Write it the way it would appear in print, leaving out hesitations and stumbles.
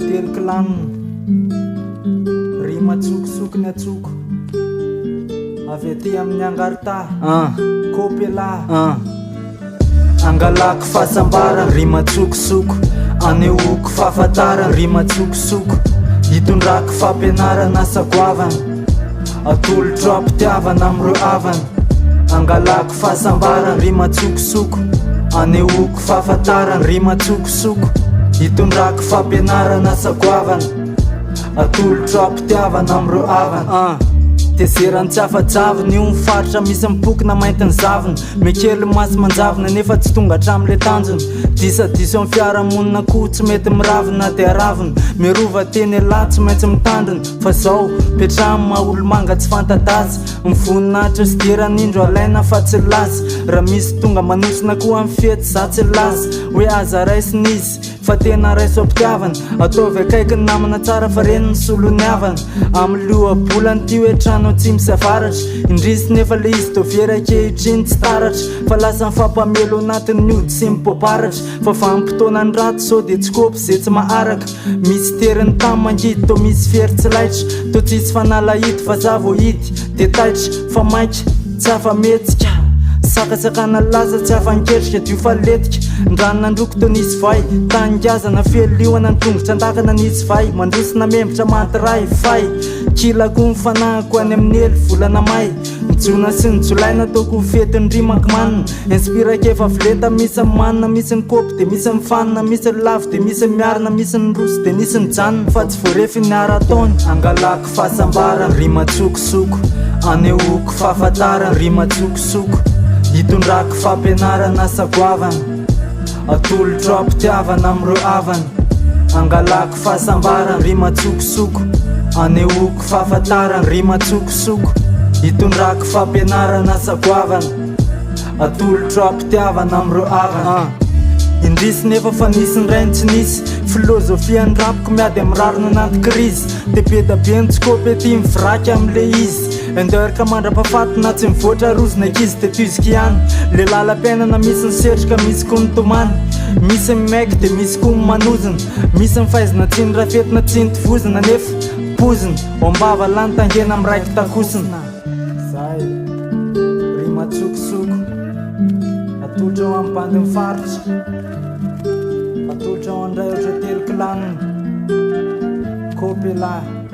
telo kilanina, rima tsokosoko ny atsoko avy aty amin'ny angarita kopela angalako fahasambarana rima tsokosoko anehoako fahafantarana rima tsokosoko hitondrako fampianarana sagoavana atolotro ampitiavana amiro avana angalako fahasambarana rima tsokosoko anehoako fahafantarana rima tsokosoko hitondrako fampianarana sagoavana atolotro ampitiavana amiro avana teserany tsy afajavina io mifaritra misy mipokina mainty ny zavina mekely masy manjavina nefa tsy tonga hatram'le tanjona disadiso amin'ny fiarahamonina koa tsy mety miravina dia ravina mirova teny alahy tsy maintsy mitandrina fa zao petrahany maha olo-manga tsy fantadazy mivoninaitra sy deran'indro alaina fa tsy lazy raha misy tonga manosina koa amin'ny fety za tsy lazy hoe aza raisiny izy fa tena raiso ampitiavana ataovy akaiky ny namana tsara fa reny ny solony havana amin'ny lohabolany ty hoe trano tsy misy avaratra indrisy nefa le izy toviera kehitriny tsy taratra fa lasa mifampamelo anatin'ny ody sy mipoparatra fa vanim-potoana ny rato sao dia tsy kopy zay tsy maharaka misy teriny tamy mangidy to misy fery tsy laitra to tsisy fanalahity fa za vo hity dia taitra fa maika tsy afa-metsika sakasakana laza tsy afanketrika dio fa letika ndranona androko to nisy vai tangazana felioana ny tongotra andakana nisy vai mandrosina membotra mantiray fay kilako mifanahako any amin'ny ely volana may mijona sy ny jolaina toko fetiny rimako manina inspirake efa vileta misy manina misy ny kopy dia misy mifanina misy ny lafo dia misy miarina misy ny roso dia nisy ny janona fa tsy voarefy ny ara-taona angalako fahasambarana rima tsokosoko anehoako fahafantarana rima tsokosoko hitondrako fampianarana sagoavana atolotro ampitiavana amiro avana angalako fahasambarana rima tsokosoko anehoako fahafantarana rima tsokosoko hitondrako fampianarana sagoavana atolotro ampitiavana amiro avana indrisy nefa fa nisy ny rainy tsy nisy filozofia ny rapoko miady amirarona ananty-krizy dia be da be ny tsikopy aty miviraky amin'le izy enderika mandra-pahafatina tsy mivoatra rozina ankizy dia toizika ihany le lalam-piainana misy ny setrika misy koa ny tomany misy maiky dia misy koa ny manozina misy mifaizina tsy ny rafetina tsy ny tovozina nefa pozina ombava lany tangena amin'raiky takosina zay rima tsokosoko atolotra ao amin'ny bandy mifaritra atolotra ao andray oatra telo kilanina kopela